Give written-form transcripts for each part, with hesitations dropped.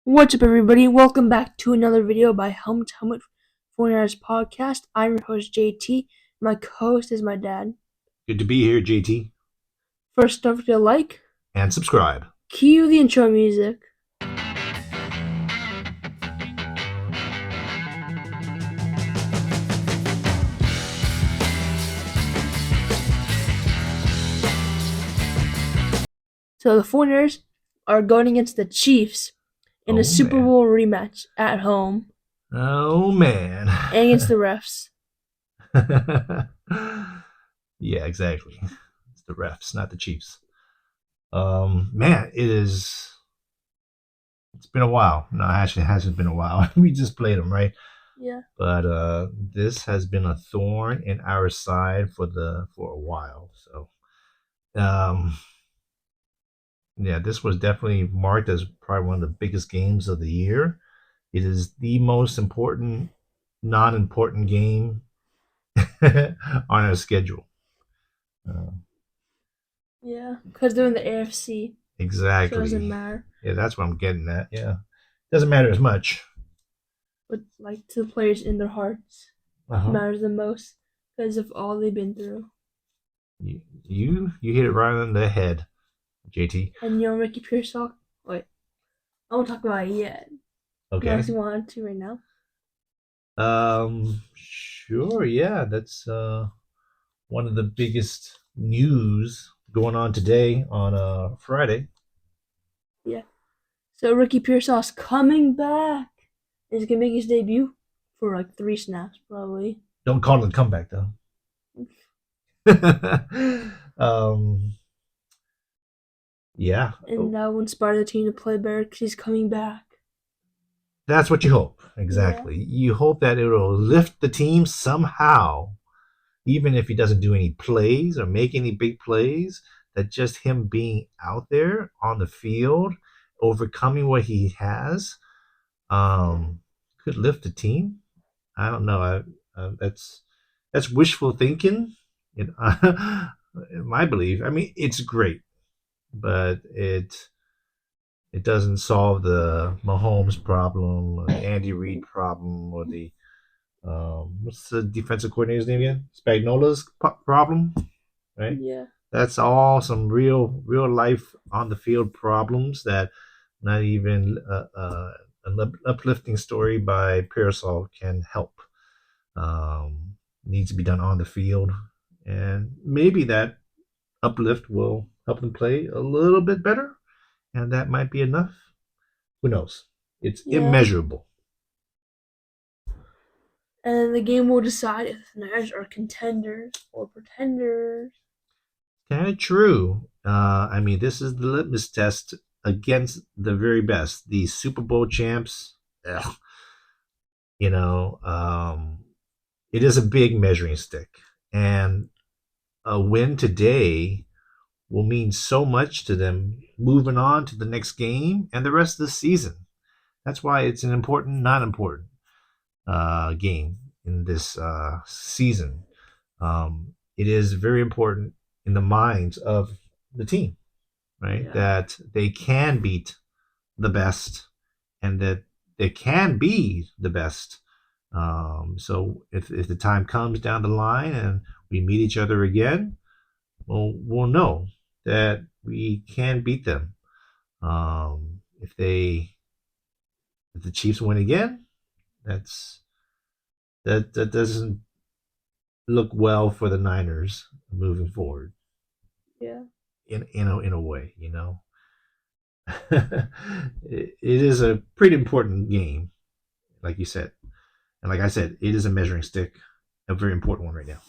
What's up, everybody? Welcome back to another video by Helmet 49ers Podcast. I'm your host, JT. My co-host is my dad. Good to be here, JT. First, don't forget to like, And subscribe. cue the intro music. So the 49ers are going against the Chiefs in a Super Bowl rematch at home. Oh, man. And against the refs. Yeah, exactly. It's the refs, not the Chiefs. Man, it's been a while. No, actually, it hasn't been a while. We just played them, right? Yeah. But this has been a thorn in our side for a while. So, yeah, this was definitely marked as probably one of the biggest games of the year. It is the most important, non-important game on our schedule. Yeah, because they're in the AFC. Exactly. So it doesn't matter. Yeah, that's what I'm getting at. Yeah, doesn't matter as much. But like to the players in their hearts, matters the most because of all they've been through. You hit it right on the head, JT. And Ricky Pearsall. Wait, I won't talk about it yet. Okay. Unless you want to right now. Sure. Yeah, that's one of the biggest news going on today on Friday. Yeah. So Ricky Pearsall's coming back. He's gonna make his debut for like 3 snaps, probably. Don't call it a comeback though. um, yeah. And that will inspire the team to play better because he's coming back. That's what you hope. Exactly. Yeah. You hope that it'll lift the team somehow, even if he doesn't do any plays or make any big plays, that just him being out there on the field, overcoming what he has, could lift the team. I don't know. That's wishful thinking. In my belief. I mean, it's great, but it doesn't solve the Mahomes problem, or the Andy Reid problem, or the what's the defensive coordinator's name again? Spagnola's problem, right? Yeah. That's all some real life on the field problems that not even an uplifting story by Pearsall can help. Needs to be done on the field, and maybe that uplift will help them play a little bit better, and that might be enough. Who knows? It's Yeah. immeasurable. And the game will decide if the Niners are contenders or pretenders. Kind of true. I mean, this is the litmus test against the very best, the Super Bowl champs. Ugh, you know, it is a big measuring stick, and a win today will mean so much to them moving on to the next game and the rest of the season. That's why it's an important, not important game in this season. It is very important in the minds of the team, right? Yeah. That they can beat the best and that they can be the best. So if the time comes down the line and we meet each other again, we'll know that we can beat them. If the Chiefs win again, that doesn't look well for the Niners moving forward. Yeah. In a way, it is a pretty important game, like you said, and like I said, it is a measuring stick, a very important one right now.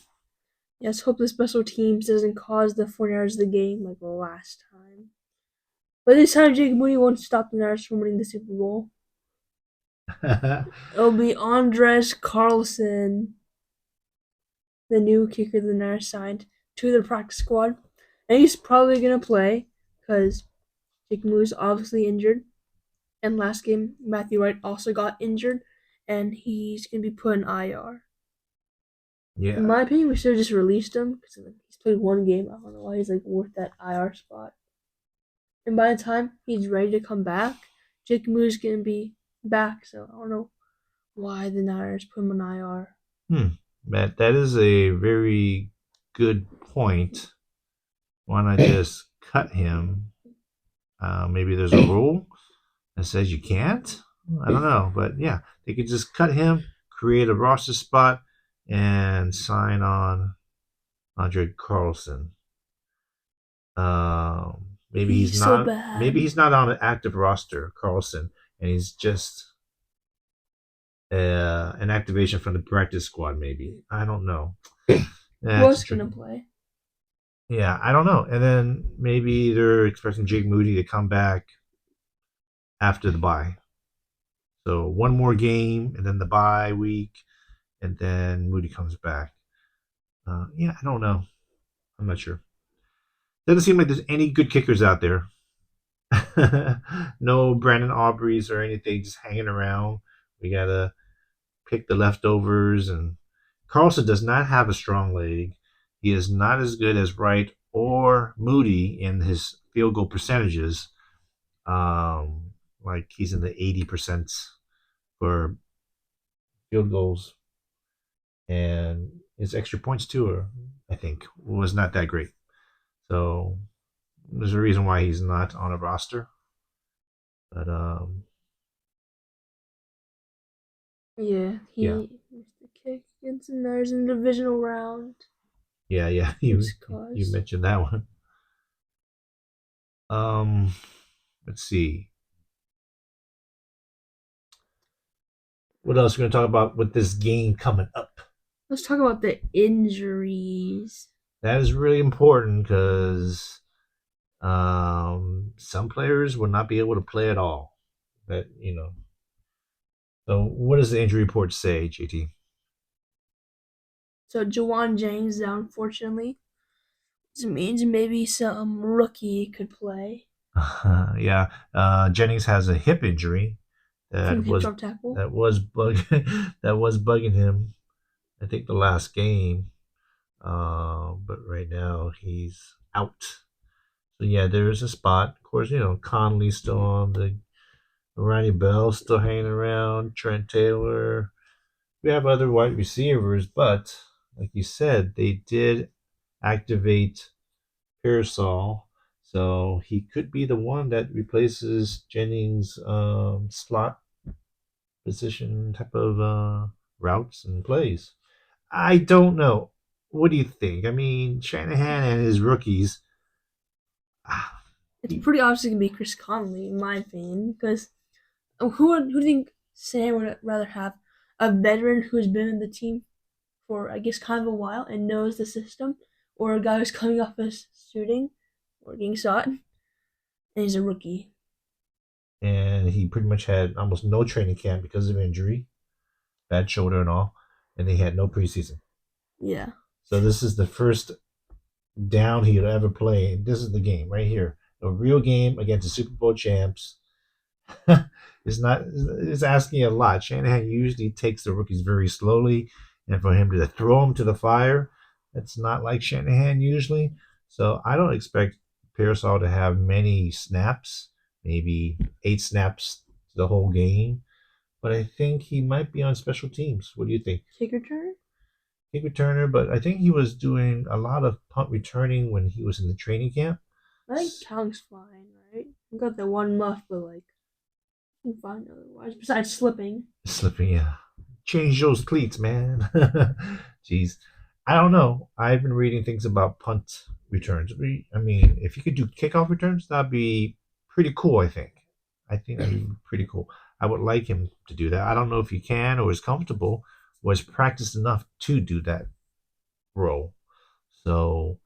Yes, hope the special teams doesn't cause the 49ers the game like the last time. But this time, Jake Moody won't stop the Niners from winning the Super Bowl. It'll be Andres Carlson, the new kicker the Niners signed to the practice squad. And he's probably going to play because Jake Moody's obviously injured. And last game, Matthew Wright also got injured, and he's going to be put in IR. Yeah. In my opinion, we should have just released him because he's played one game. I don't know why he's like worth that IR spot. And by the time he's ready to come back, Jake Moo's gonna be back, so I don't know why the Niners put him on IR. Hmm. That is a very good point. Why not just cut him? Maybe there's a rule that says you can't. I don't know, but yeah, they could just cut him, create a roster spot, and sign on Andre Carlson. Maybe he's He's so not. Maybe bad. he's not on an active roster, Carlson, and he's just an activation from the practice squad. Maybe I don't know. Who That's else gonna tricky. play? Yeah, I don't know. And then maybe they're expecting Jake Moody to come back after the bye. So one more game, and then the bye week, and then Moody comes back. Yeah, I don't know. I'm not sure. Doesn't seem like there's any good kickers out there. No Brandon Aubreys or anything just hanging around. We gotta pick the leftovers, and Carlson does not have a strong leg. He is not as good as Wright or Moody in his field goal percentages. Like he's in the 80% for field goals, and his extra points too are, I think, was not that great. So there's a reason why he's not on a roster. But Yeah, yeah, he missed the kick against the Niners in the divisional round. yeah. You Just you cause. mentioned that one. Um, let's see. What else we're going to talk about with this game coming up? Let's talk about the injuries. That is really important because some players will not be able to play at all. That you know. So, what does the injury report say, JT? So Jawan Jennings down, unfortunately. This means maybe some rookie could play Yeah, Jennings has a hip injury from that hip was drop tackle. that was bugging him. I think the last game, but right now he's out. So yeah, there is a spot. Of course, Conley's still on the Ronnie Bell still hanging around. Trent Taylor. We have other wide receivers, but like you said, they did activate Pearsall, so he could be the one that replaces Jennings' slot position type of routes and plays. I don't know. What do you think? I mean, Shanahan and his rookies. ah, It's he- pretty obviously gonna be Chris Conley, in my opinion, because who do you think Sam would rather have a veteran who's been in the team for I guess kind of a while and knows the system, or a guy who's coming off as shooting or getting shot and he's a rookie? and he pretty much had almost no training camp because of injury, bad shoulder and all, and he had no preseason. Yeah, So this is the first down he'll ever play. This is the game right here, a real game against the Super Bowl champs. Is not is asking a lot. Shanahan usually takes the rookies very slowly, and for him to throw them to the fire, that's not like Shanahan usually. So I don't expect Pearsall to have many snaps, maybe 8 snaps the whole game. But I think he might be on special teams. What do you think? kick return. Kick returner, but I think he was doing a lot of punt returning when he was in the training camp. I think counts fine, right? I got the one muff, but like I'm fine otherwise. Besides slipping, Slipping, yeah. Change those cleats, man. Jeez. I don't know. I've been reading things about punt returns. I mean, if you could do kickoff returns, that'd be pretty cool, I think. I think that'd be pretty cool. I would like him to do that. I don't know if he can or is comfortable or is practiced enough to do that role. So,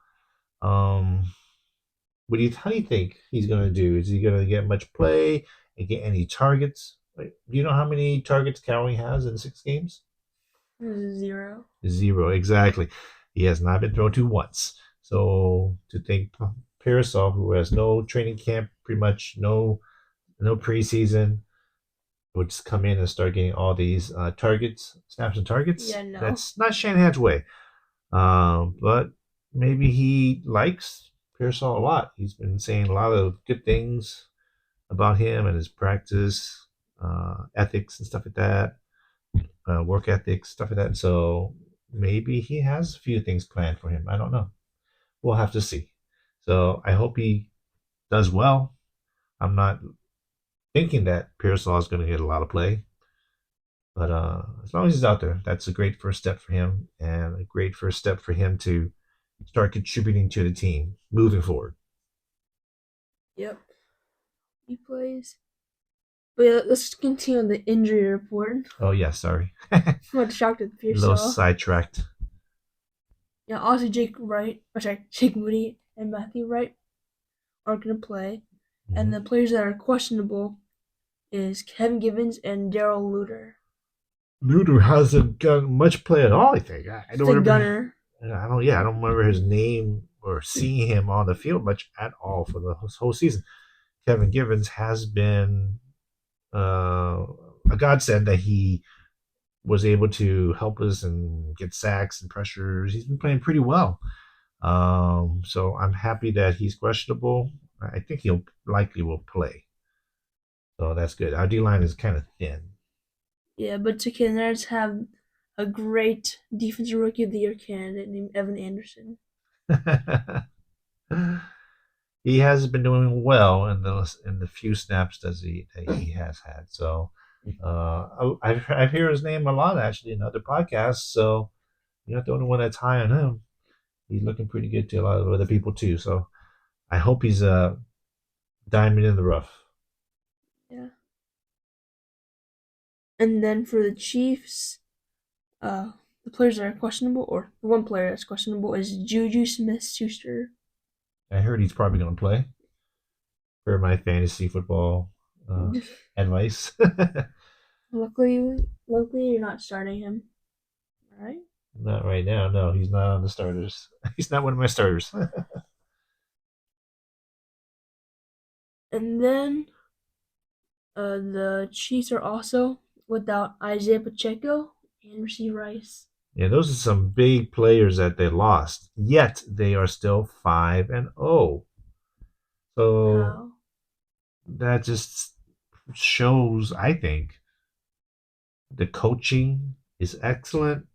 um, how do you think he's going to do? Is he going to get much play and get any targets? Like, do you know how many targets Cowling has in 6 games? this is 0. Zero, exactly. He has not been thrown to once. So to think Pearsall, who has no training camp, pretty much no preseason, would just come in and start getting all these targets, snaps and targets. Yeah, no. That's not Shanahan's way. But maybe he likes Pearsall a lot. He's been saying a lot of good things about him and his practice ethics and stuff like that, work ethics, stuff like that. So maybe he has a few things planned for him. I don't know. We'll have to see. So I hope he does well. I'm not thinking that Pearsall is going to get a lot of play, but as long as he's out there, that's a great first step for him and a great first step for him to start contributing to the team moving forward. Yep, he plays. But yeah, let's continue on the injury report. Oh yeah, sorry, a I'm not shocked at little Pearsall. sidetracked. Yeah, also Jake Wright, or sorry, Jake Moody and Matthew Wright are gonna play, and Mm-hmm. the players that are questionable is Kevin Givens and Daryl Luter. Ludo hasn't gotten much play at all. I think I It's don't a remember. gunner. I don't. Yeah, I don't remember his name or seeing him on the field much at all for the whole season. Kevin Givens has been uh, a godsend that he was able to help us and get sacks and pressures. He's been playing pretty well. So I'm happy that he's questionable. I think he'll likely will play. So that's good. Our D line is kind of thin. Yeah, but the Canadians have a great defensive rookie of the year candidate named Evan Anderson. He has been doing well in the few snaps that he has had. So I've heard his name a lot actually in other podcasts. So you're not the only one that's high on him. He's looking pretty good to a lot of other people too. So I hope he's a diamond in the rough. Yeah. And then for the Chiefs, the players that are questionable, or the one player that's questionable, is Juju Smith Schuster. I heard he's probably going to play for my fantasy football uh, advice. luckily, you're not starting him, right? Not right now. No, he's not on the starters. He's not one of my starters. And then the Chiefs are also without Isaiah Pacheco and Rasheed Rice. Yeah, those are some big players that they lost. Yet they are still 5-0. So How? that just shows, I think, the coaching is excellent.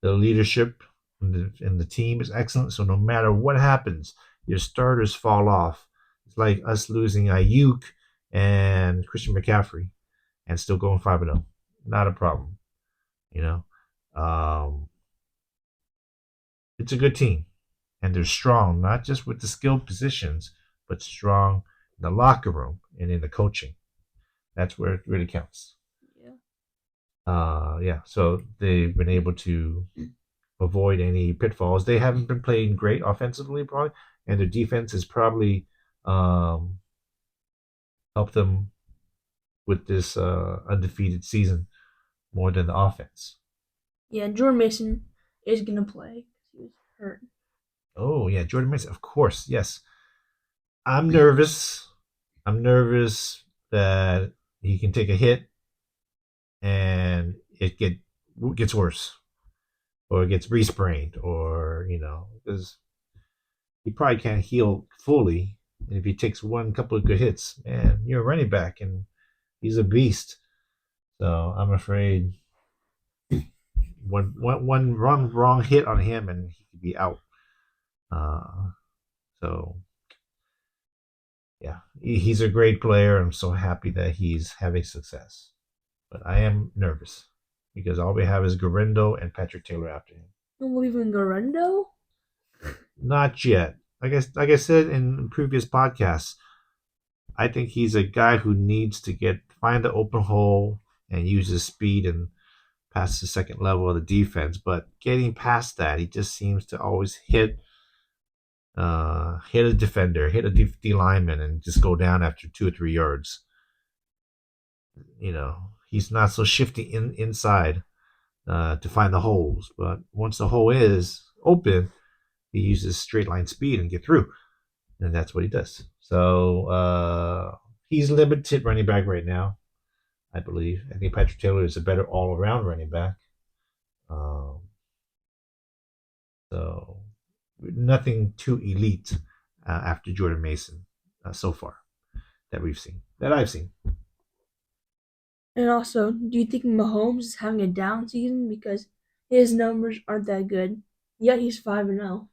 The leadership and the team is excellent. So no matter what happens, your starters fall off. It's like us losing Ayuk and Christian McCaffrey and still going 5-0. Not a problem, you know. Um, it's a good team, and they're strong, not just with the skilled positions, but strong in the locker room and in the coaching. That's where it really counts. Yeah. Yeah, so they've been able to avoid any pitfalls. They haven't been playing great offensively, probably, and their defense has probably um, helped them with this undefeated season more than the offense. Yeah, and Jordan Mason is gonna play because he was hurt. Oh yeah, Jordan Mason, of course, yes. I'm nervous. I'm nervous that he can take a hit and it gets worse, or it gets resprained, or because he probably can't heal fully. And if he takes one couple of good hits, man, you're a running back, and he's a beast. So I'm afraid one wrong hit on him, and he could be out. Uh, so yeah, he's a great player. I'm so happy that he's having success, but I am nervous because all we have is Garindo and Patrick Taylor after him. You don't believe in Garendo? Not yet. Like I said in previous podcasts, I think he's a guy who needs to find the open hole and use his speed and pass the second level of the defense. But getting past that, he just seems to always hit a defender, hit a D lineman, and just go down after 2 or 3 yards. He's not so shifty inside to find the holes. But once the hole is open, he uses straight line speed and get through, and that's what he does. So he's limited running back right now, I believe. I think Patrick Taylor is a better all around running back. Um, so nothing too elite after Jordan Mason so far that I've seen. And also, do you think Mahomes is having a down season because his numbers aren't that good? Yet he's 5-0.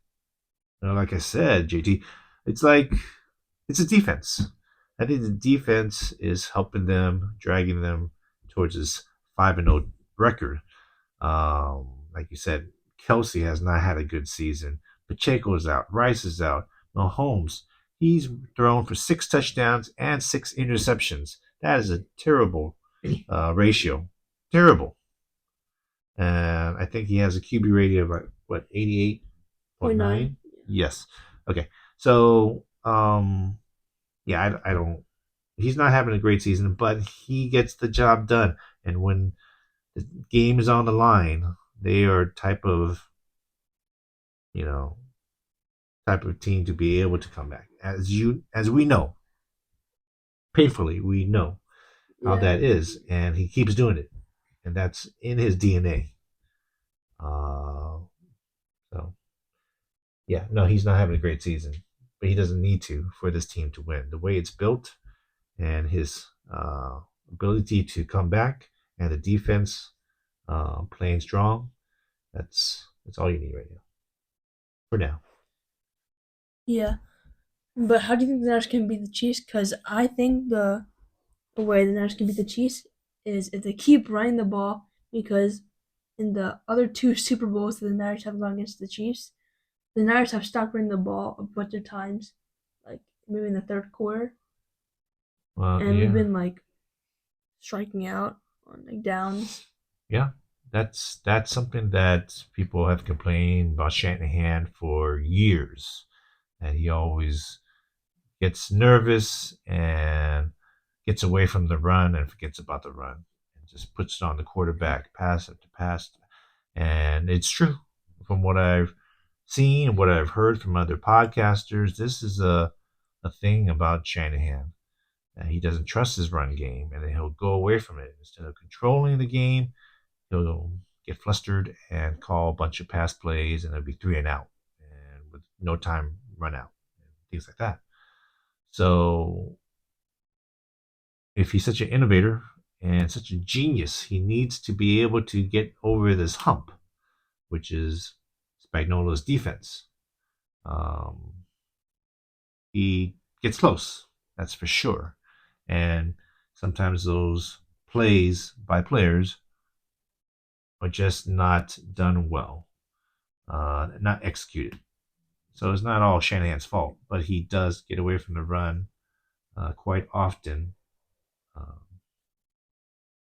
Like I said, JT, it's like it's a defense. I think the defense is helping them, dragging them towards this 5-0 record. Like you said, Kelsey has not had a good season. Pacheco is out. Rice is out. Mahomes, he's thrown for 6 touchdowns and 6 interceptions. That is a terrible ratio. Terrible. And I think he has a QB rating of what 0.9. 88.9. Yes. Okay. So yeah, I don't. He's not having a great season, but he gets the job done. And when the game is on the line, they are you know type of team to be able to come back. As we know, painfully we know how Yeah. that is, and he keeps doing it, and that's in his DNA. So yeah, no, he's not having a great season, but he doesn't need to for this team to win. The way it's built and his ability to come back and the defense playing strong, that's all you need right now for now. Yeah. But how do you think the Niners can beat the Chiefs? Because I think the way the Niners can beat the Chiefs is if they keep running the ball. Because in the other two Super Bowls that the Niners have gone against the Chiefs, the Niners have stopped running the ball a bunch of times, like maybe in the third quarter, and we've Yeah, been like striking out on like downs. yeah, that's something that people have complained about Shanahan for years, that he always gets nervous and gets away from the run and forgets about the run and just puts it on the quarterback, pass after pass. And it's true from what I've seen and what I've heard from other podcasters. This is a thing about Shanahan. He doesn't trust his run game, and then he'll go away from it. Instead of controlling the game, he'll get flustered and call a bunch of pass plays, and it'll be 3 and out, and with no time run out, and things like that. So, if he's such an innovator and such a genius, he needs to be able to get over this hump, which is Spagnuolo's defense. Um, he gets close, that's for sure. And sometimes those plays by players are just not done well, not executed. So it's not all Shanahan's fault, but he does get away from the run quite often uh,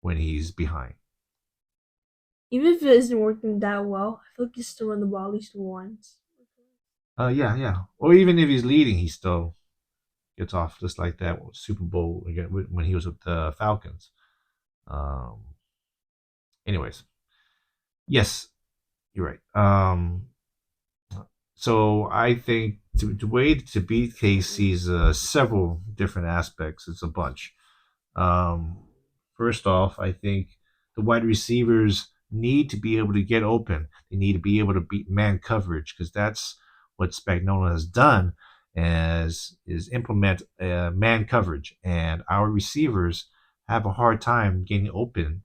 when he's behind. Even if it isn't working that well, I feel like you still run the ball at least once. Yeah, yeah. Or even if he's leading, he still gets off just like that Super Bowl again when he was with the Falcons. Um, anyways, yes, you're right. So I think the way to beat KC's several different aspects. It's a bunch. Um, First off, I think the wide receivers need to be able to get open. They need to be able to beat man coverage because that's what Spagnuolo has done, as is implement man coverage, and our receivers have a hard time getting open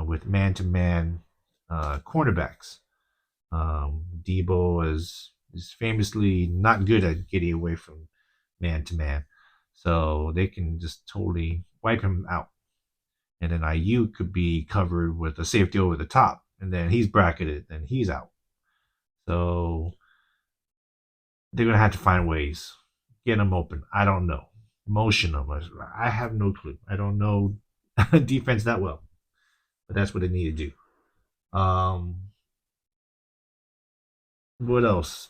with man-to-man cornerbacks. Debo is famously not good at getting away from man to man, so they can just totally wipe him out. And then IU could be covered with a safety over the top, and then he's bracketed, and he's out. So they're gonna have to find ways, get him open. I don't know, motion him. I have no clue. I don't know defense that well, but that's what they need to do. What else?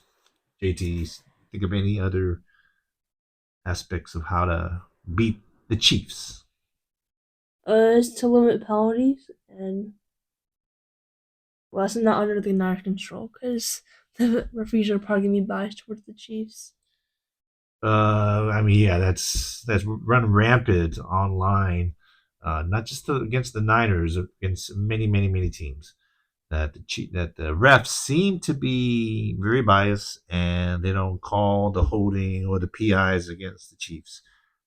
JT, think of any other aspects of how to beat the Chiefs? Is to limit penalties, and well, that's not under the Niners' control because the referees are probably gonna be biased towards the Chiefs. I mean, yeah, that's run rampant online, not just against the Niners, against many teams. That the refs seem to be very biased, and they don't call the holding or the PIs against the Chiefs.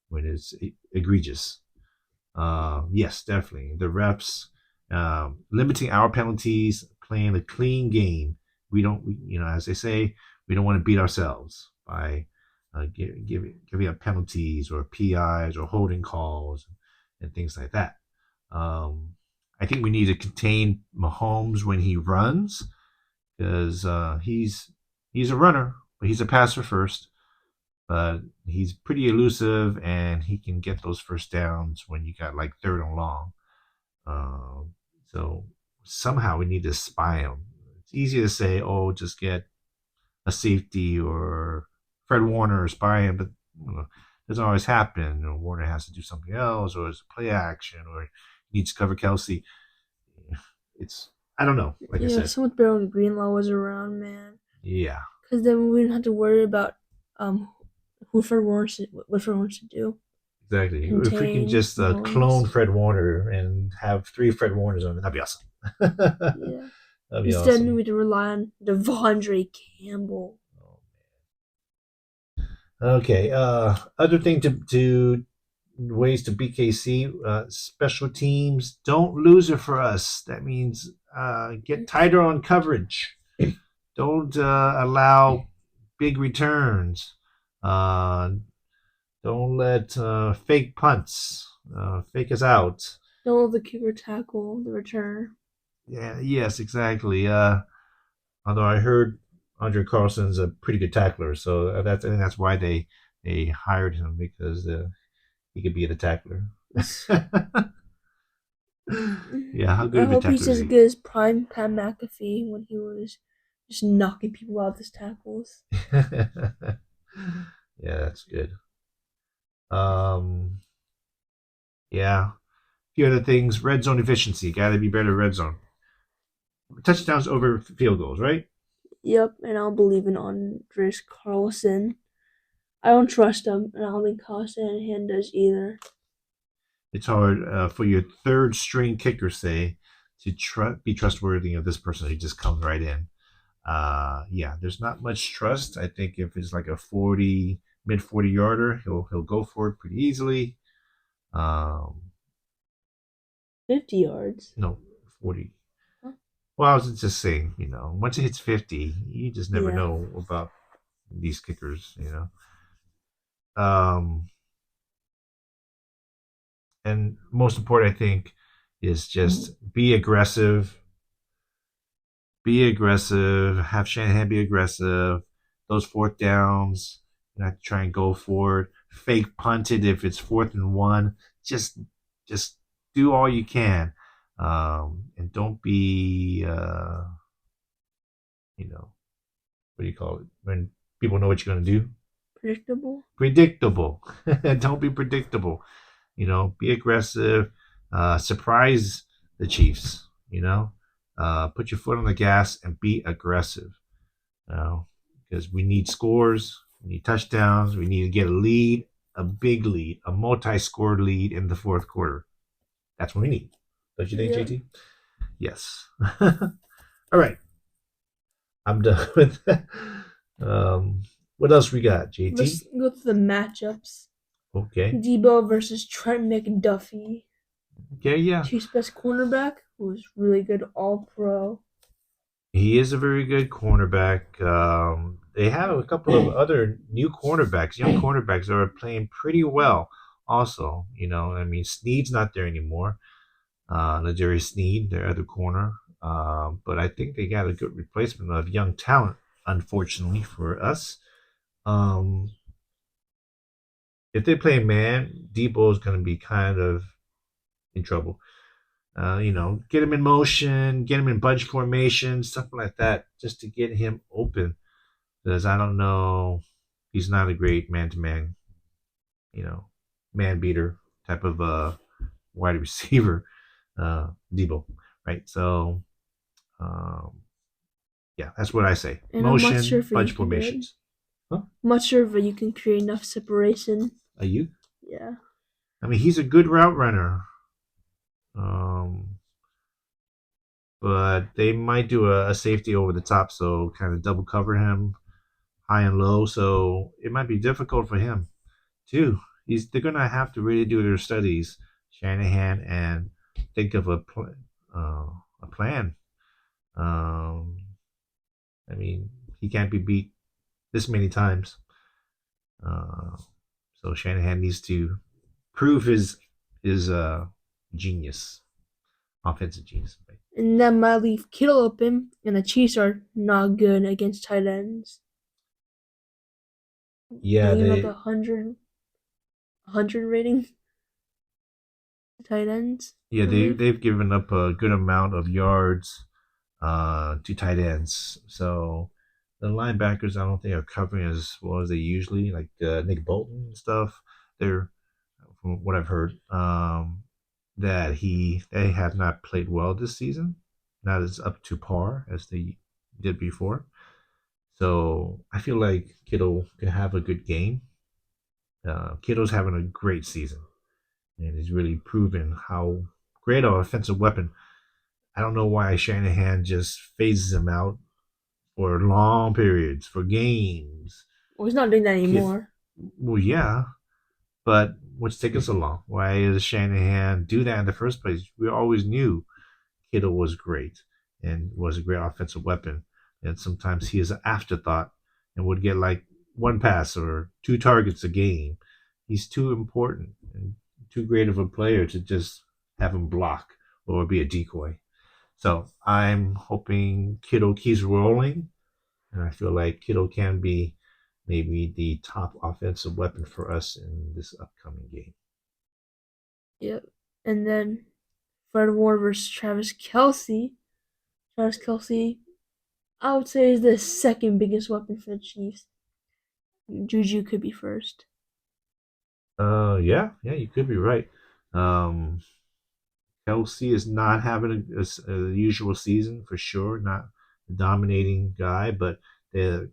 when it's egregious. Yes, definitely. The refs limiting our penalties, playing a clean game. As they say, we don't want to beat ourselves by giving up penalties or PIs or holding calls and things like that. Um, I think we need to contain Mahomes when he runs because he's a runner, but he's a passer first. But he's pretty elusive and he can get those first downs when you got like third and long. So somehow we need to spy him. It's easy to say, oh, just get a safety or Fred Warner or spy him, but it doesn't always happen. Warner has to do something else, or it's a play action, or he needs to cover Kelsey. It's I don't know. Like I Yeah, said, so much better when Greenlaw was around, man. yeah, Because then we didn't have to worry about um what Fred Warner should do. exactly. If we can Contain just clone Mahomes. Fred Warner and have 3 Fred Warners on it, that'd be awesome. Yeah. That'd be Instead, we awesome. had to rely on Devondre Campbell. Okay. Other thing to ways to BKC special teams. Don't lose it for us. That means get tighter on coverage. Don't allow big returns. Uh, don't let fake punts fake us out. Don't let the kicker tackle the returner. Yeah. Yes. Exactly. Although I heard Andre Carlson's a pretty good tackler, so I think that's why they hired him because he could be the tackler. Yeah, how good I of a hope he's tackler is as he? good as prime Pat McAfee when he was just knocking people out with his tackles. Yeah, that's good. Um, yeah, a few other things. Red zone efficiency. Got to be better red zone. Touchdowns over field goals, right? Yep, and I don't believe in Andres Carlson. I don't trust him, and I don't think Carlson does either. It's hard for your third string kicker, say, to be trustworthy of this person who just comes right in. Yeah, there's not much trust. I think if it's like a 40 mid 40 yarder, he'll go for it pretty easily. Um, 50 yards. no, 40. Huh? Well, I was just saying, once it hits 50, you just never Yeah. know about these kickers. Um, and most important, I think, is just be aggressive, have Shanahan be aggressive. Those fourth downs, not try and go for it. Fake punt it if it's 4th and 1. Just, just do all you can, and don't be, what do you call it when people know what you're going to do? Predictable? Predictable. Don't be predictable. Be aggressive. Surprise the Chiefs. Put your foot on the gas and be aggressive. Because we need scores, we need touchdowns, we need to get a lead, a big lead, a multi-score lead in the fourth quarter. That's what we need. Don't you think, Yeah. JT? Yes. All right, I'm done with that. What else we got, Let's JT? go through the matchups. Okay. Debo versus Trent McDuffie. Okay, yeah. Chiefs' best cornerback, who was really good all pro. He is a very good cornerback. They have a couple of other new cornerbacks, young cornerbacks that are playing pretty well. Also, I mean, Snead's not there anymore. Najarius Sneed, their other corner. But I think they got a good replacement of young talent, unfortunately for us. Um, if they play man, Debo is going to be kind of in trouble. Get him in motion, get him in bunch formation, something like that, just to get him open. Because I don't know, he's not a great man-to-man, you know, man beater type of wide receiver, Debo, right? So um, yeah, that's what I say. And I'm not sure Motion, if he bunch can do it. formations. Huh? I'm not sure if you can create enough separation. Are you? Yeah. I mean, he's a good route runner. Um, but they might do a safety over the top, so kind of double cover him high and low. So it might be difficult for him too. they're gonna have to really do their studies, Shanahan, and think of uh, a plan. Um, I mean, he can't be beat this many times. Uh, so Shanahan needs to prove his genius, offensive genius. Right? And that might leave Kittle open, and the Chiefs are not good against tight ends. Yeah, They give up they 100 rating to tight ends, yeah I they believe. they've given up a good amount of yards to tight ends. So the linebackers, I don't think are covering as well as they usually, like Nick Bolton and stuff. They're from what I've heard, that they have not played well this season, not as up to par as they did before. So I feel like Kittle can have a good game. Kittle's having a great season, and he's really proven how great an offensive weapon. I don't know why Shanahan just phases him out for long periods, for games. Well, he's not doing that Kid, anymore. well, yeah, but what's taking so long? Why does Shanahan do that in the first place? We always knew Kittle was great and was a great offensive weapon, and sometimes he is an afterthought and would get like one pass or two targets a game. He's too important and too great of a player to just have him block or be a decoy. So I'm hoping Kittle keeps rolling, and I feel like Kittle can be maybe the top offensive weapon for us in this upcoming game. Yep. And then Fred Warner versus Travis Kelsey. Travis Kelsey, I would say, is the second biggest weapon for the Chiefs. Juju could be first. Yeah, you could be right. Um, Kelsey is not having a usual season for sure, not a dominating guy, but you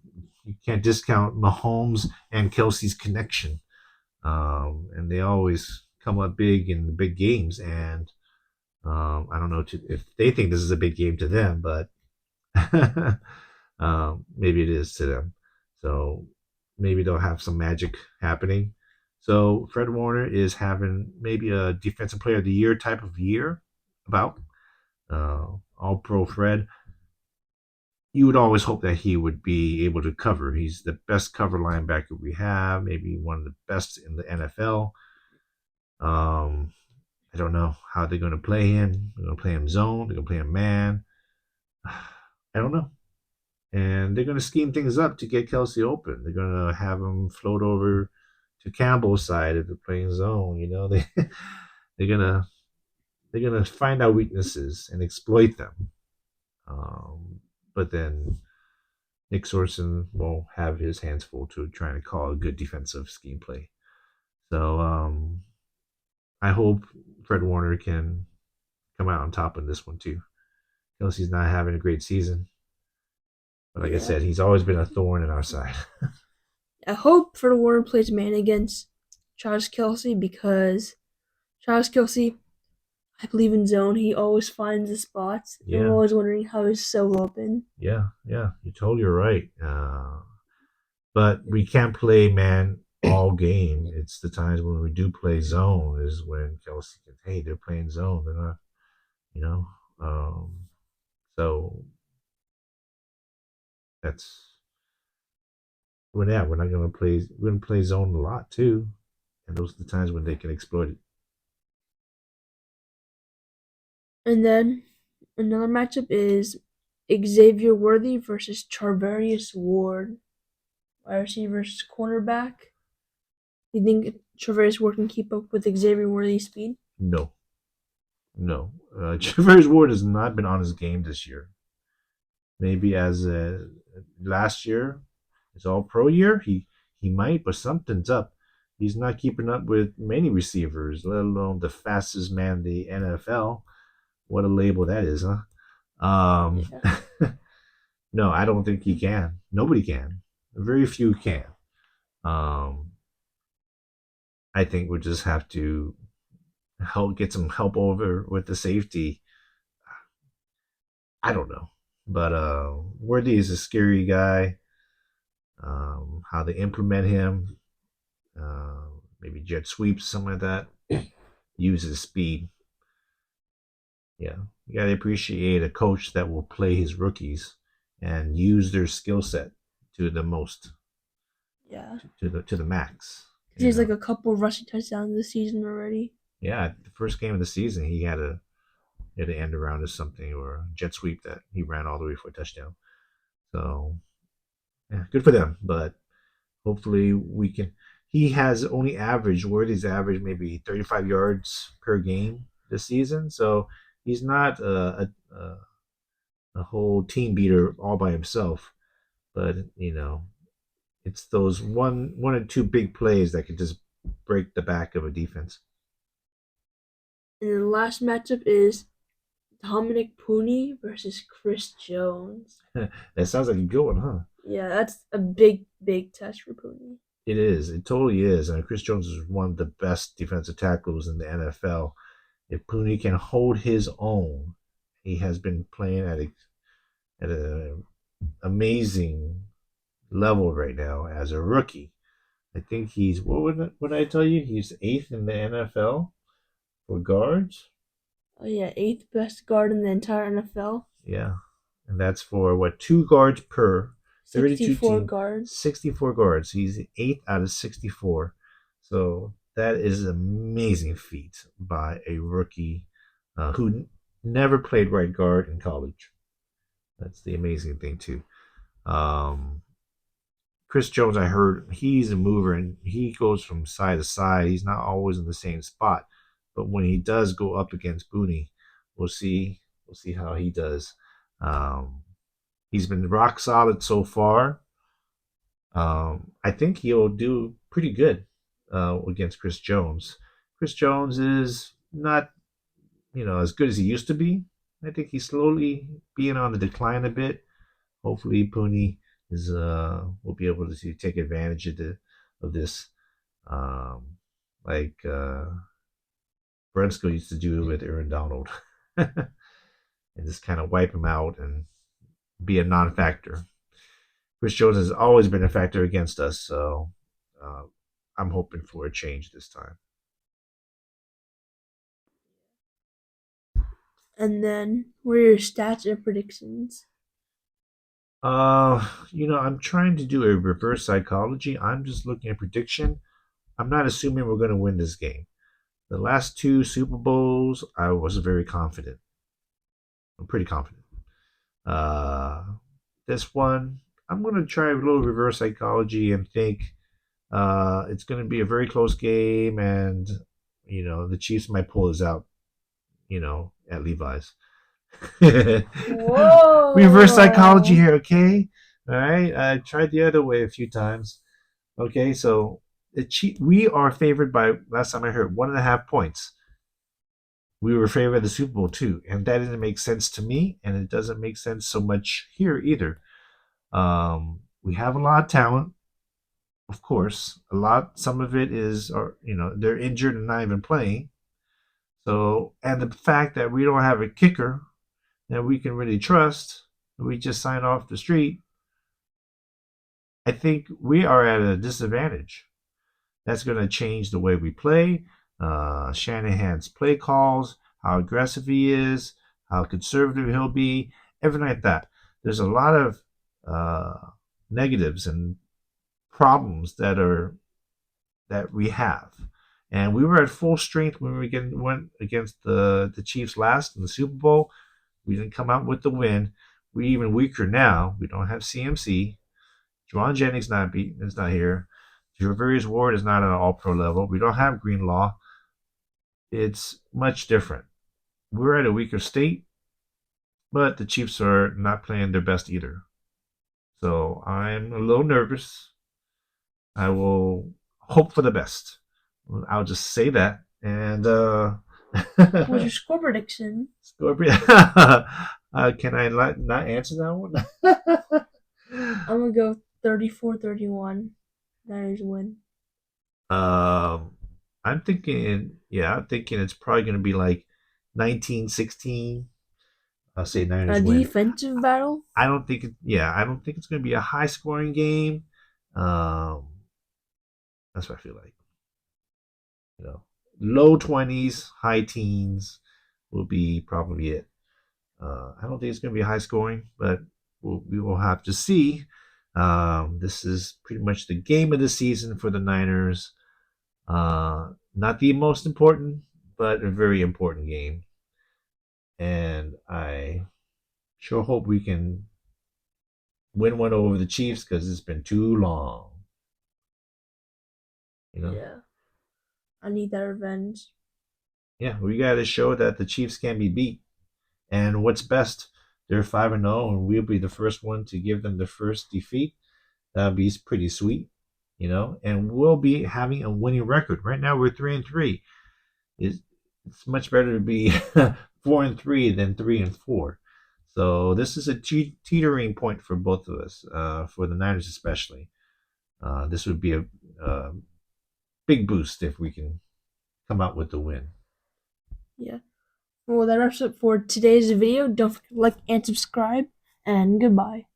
can't discount Mahomes and Kelsey's connection. And they always come up big in the big games. And I don't know if they think this is a big game to them, but maybe it is to them. So maybe they'll have some magic happening. So Fred Warner is having maybe a defensive player of the year type of year about all pro Fred. You would always hope that he would be able to cover. He's the best cover linebacker we have, maybe one of the best in the NFL. Um, I don't know how they're going to play him. They're going to play him zone. They're going to play him man. I don't know. And they're going to scheme things up to get Kelsey open. They're going to have him float over to Campbell's side if they're playing zone. You know, they're gonna they're gonna find out weaknesses and exploit them. But then Nick Sorson will have his hands full to trying to call a good defensive scheme play. So I hope Fred Warner can come out on top in this one too. Kelsey's not having a great season, but like I Yeah. said, he's always been a thorn in our side. I hope Fred Warner plays man against Travis Kelsey because Travis Kelsey, I believe in zone. He always finds the spots, and we're Yeah, always wondering how he's so open. yeah. You're totally right. But we can't play man all game. It's the times when we do play zone is when Kelsey can. Hey, they're playing zone. They're not. You know. So that's we're not gonna play. We're gonna play zone a lot too, and those are the times when they can exploit it. And then another matchup is Xavier Worthy versus Charvarius Ward, wide receiver versus cornerback. Do you think Charvarius Ward can keep up with Xavier Worthy's speed? No, no. Javarius Ward has not been on his game this year. Maybe as last year, his All Pro year, he might, but something's up. He's not keeping up with many receivers, let alone the fastest man in the NFL. What a label that is, huh? Um, Yeah. no, I don't think he can. Nobody can. Very few can. Um, I think we'll just have to get some help over with the safety. I don't know, but Worthy is a scary guy. How they implement him. maybe jet sweeps, something like that. Use his speed. Yeah, you got to appreciate a coach that will play his rookies and use their skill set to the most, Yeah, to the max. because he has like a couple rushing touchdowns this season already. Yeah, the first game of the season, he had an end around or something or a jet sweep that he ran all the way for a touchdown. So yeah, good for them. But hopefully we can. He has only averaged Worthy's average maybe 35 yards per game this season. So he's not a whole team beater all by himself. But it's those one or two big plays that can just break the back of a defense. And the last matchup is Dominic Pooney versus Chris Jones. That sounds like a good one, huh? Yeah, that's a big test for Pooney. It is. It totally is. And Chris Jones is one of the best defensive tackles in the NFL. If Pooney can hold his own, he has been playing at a amazing level right now as a rookie. I think he's what did I tell you? He's eighth in the NFL for guards. Oh yeah, eighth best guard in the entire NFL. Yeah, and that's for what, two guards per 32 64 team, guards. 64 guards. He's eighth out of 64. So that is an amazing feat by a rookie who never played right guard in college. That's the amazing thing too. Um, Chris Jones, I heard he's a mover and he goes from side to side. He's not always in the same spot, but when he does go up against Booney, we'll see. We'll see how he does. Um, he's been rock solid so far. I think he'll do pretty good against Chris Jones. Chris Jones is not, as good as he used to be. I think he's slowly being on the decline a bit. Hopefully, Pooney is will be able to take advantage of this, um, like Brunskill used to do with Aaron Donald, and just kind of wipe him out and be a non-factor. Chris Jones has always been a factor against us, so uh, I'm hoping for a change this time. And then, what are your stats and predictions? I'm trying to do a reverse psychology. I'm just looking at prediction. I'm not assuming we're going to win this game. The last two Super Bowls, I was very confident. I'm pretty confident. Uh, this one, I'm going to try a little reverse psychology and think it's going to be a very close game, and the Chiefs might pull this out. At Levi's. Reverse psychology Whoa! here, okay? All right. I tried the other way a few times. Okay, so we are favored by, last time I heard, 1.5 points. We were favored of the Super Bowl too, and that didn't make sense to me, and it doesn't make sense so much here either. We have a lot of talent, of course. Some of it is, or they're injured and not even playing. So, and the fact that we don't have a kicker that we can really trust, we just signed off the street. I think we are at a disadvantage. That's going to change the way we play. Shanahan's play calls, how aggressive he is, how conservative he'll be, everything like that. There's a lot of negatives and problems that we have, and we were at full strength when went against the Chiefs last in the Super Bowl. We didn't come out with the win. We're even weaker now. We don't have CMC. Juwan Jennings is not here. Javarius Ward is not at an all-pro level. We don't have Greenlaw. It's much different. We're at a weaker state, but the Chiefs are not playing their best either. So I'm a little nervous. I will hope for the best. I'll just say that. And What's your score prediction? Scorpion. Can I not answer that one? I'm gonna go 34-31. Niners win. um, I'm thinking it's probably going to be like 1916. I'll say A Niners win. defensive battle? I don't think it's going to be a high scoring game. Um, that's what I feel like. You know, low 20s, high teens will be probably it. I don't think it's going to be high scoring, but we will have to see. This is pretty much the game of the season for the Niners. Not the most important, but a very important game. And I sure hope we can win one over the Chiefs because it's been too long. You know, Yeah, I need that revenge. yeah, we got to show that the Chiefs can be beat. And what's best, they're 5-0, and we'll be the first one to give them the first defeat. That'd be pretty sweet, And we'll be having a winning record. Right now, we're 3-3. It's much better to be 4-3 than 3-4. So this is a teetering point for both of us, for the Niners especially. This would be a big boost if we can come out with the win. Yeah. Well, that wraps up for today's video. Don't forget to like and subscribe, and goodbye.